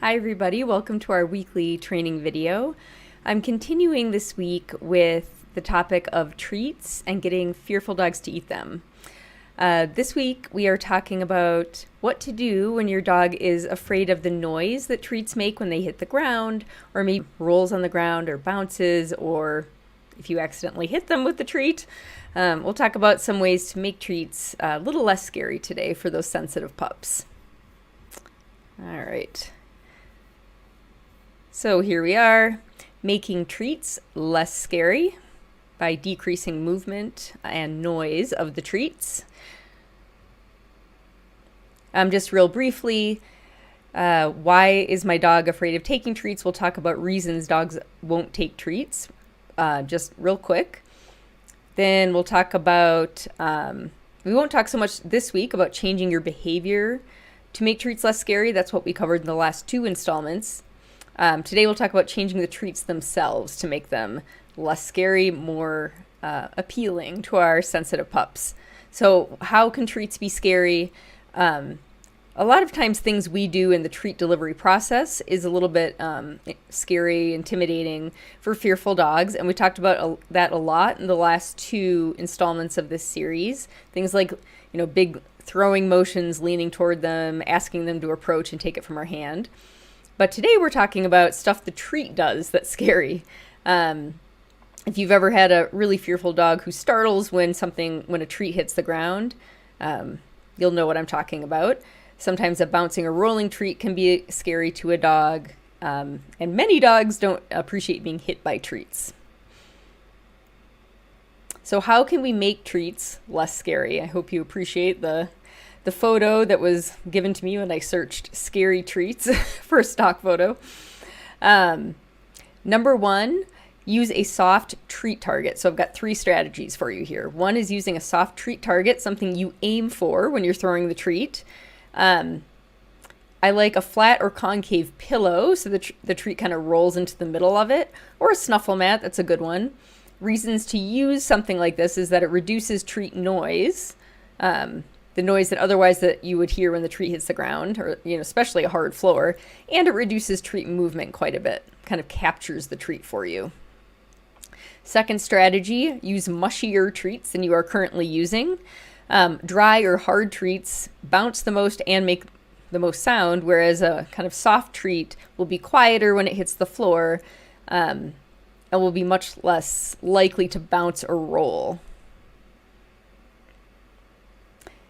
Hi everybody, welcome to our weekly training video. I'm continuing this week with the topic of treats and getting fearful dogs to eat them. This week we are talking about what to do when your dog is afraid of the noise that treats make when they hit the ground, or maybe rolls on the ground or bounces, or if you accidentally hit them with the treat. We'll talk about some ways to make treats a little less scary today for those sensitive pups. All right. So here we are, making treats less scary by decreasing movement and noise of the treats. Just real briefly, why is my dog afraid of taking treats? We'll talk about reasons dogs won't take treats, just real quick. Then we'll talk about, we won't talk so much this week about changing your behavior to make treats less scary. That's what we covered in the last two installments. Today we'll talk about changing the treats themselves to make them less scary, more appealing to our sensitive pups. So how can treats be scary? A lot of times things we do in the treat delivery process is a little bit scary, intimidating for fearful dogs. And we talked about that a lot in the last two installments of this series. Things like, big throwing motions, leaning toward them, asking them to approach and take it from our hand. But today we're talking about stuff the treat does that's scary. If you've ever had a really fearful dog who startles when a treat hits the ground, you'll know what I'm talking about. Sometimes a bouncing or rolling treat can be scary to a dog, and many dogs don't appreciate being hit by treats. So how can we make treats less scary? I hope you appreciate the photo that was given to me when I searched scary treats for a stock photo. Number one, use a soft treat target. So I've got three strategies for you here. One is using a soft treat target, something you aim for when you're throwing the treat. I like a flat or concave pillow so the treat kind of rolls into the middle of it, or a snuffle mat. That's a good one. Reasons to use something like this is that it reduces treat noise. The noise that you would hear when the treat hits the ground, or especially a hard floor, and it reduces treat movement quite a bit, kind of captures the treat for you. Second strategy, use mushier treats than you are currently using. Dry or hard treats bounce the most and make the most sound, whereas a kind of soft treat will be quieter when it hits the floor, and will be much less likely to bounce or roll.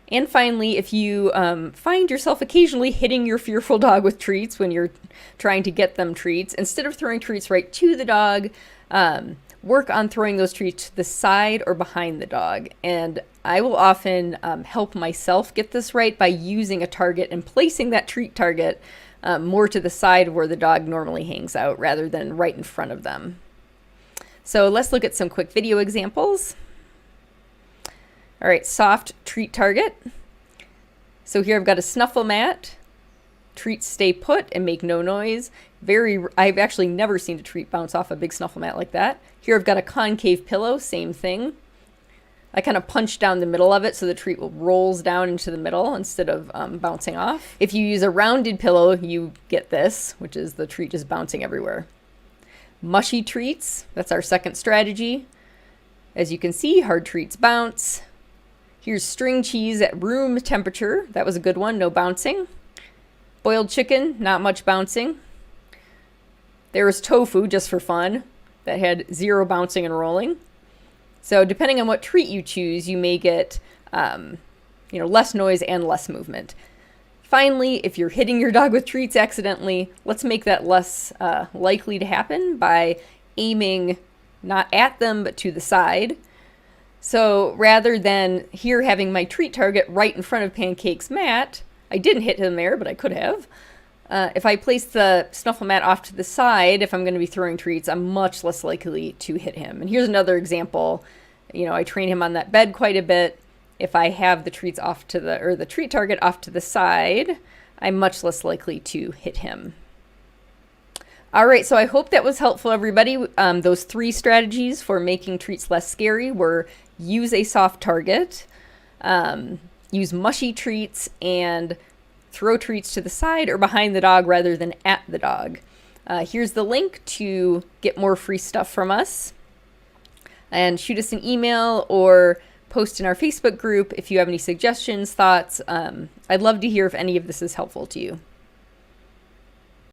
And finally, if you find yourself occasionally hitting your fearful dog with treats when you're trying to get them treats, instead of throwing treats right to the dog, work on throwing those treats to the side or behind the dog. And I will often help myself get this right by using a target and placing that treat target more to the side where the dog normally hangs out rather than right in front of them. So let's look at some quick video examples. All right, soft treat target. So here I've got a snuffle mat. Treats stay put and make no noise. I've actually never seen a treat bounce off a big snuffle mat like that. Here I've got a concave pillow, same thing. I kind of punch down the middle of it so the treat rolls down into the middle instead of bouncing off. If you use a rounded pillow, you get this, which is the treat just bouncing everywhere. Mushy treats, that's our second strategy. As you can see, hard treats bounce. Here's string cheese at room temperature. That was a good one, no bouncing. Boiled chicken, not much bouncing. There was tofu, just for fun, that had zero bouncing and rolling. So depending on what treat you choose, you may get less noise and less movement. Finally, if you're hitting your dog with treats accidentally, let's make that less likely to happen by aiming not at them, but to the side. So rather than here having my treat target right in front of Pancake's mat, I didn't hit him there, but I could have. If I place the snuffle mat off to the side, if I'm going to be throwing treats, I'm much less likely to hit him. And here's another example. I train him on that bed quite a bit. If I have the treats the treat target off to the side, I'm much less likely to hit him. All right, so I hope that was helpful, everybody. Those three strategies for making treats less scary were use a soft target, use mushy treats, and throw treats to the side or behind the dog rather than at the dog. Here's the link to get more free stuff from us. And shoot us an email or post in our Facebook group if you have any suggestions, thoughts. I'd love to hear if any of this is helpful to you.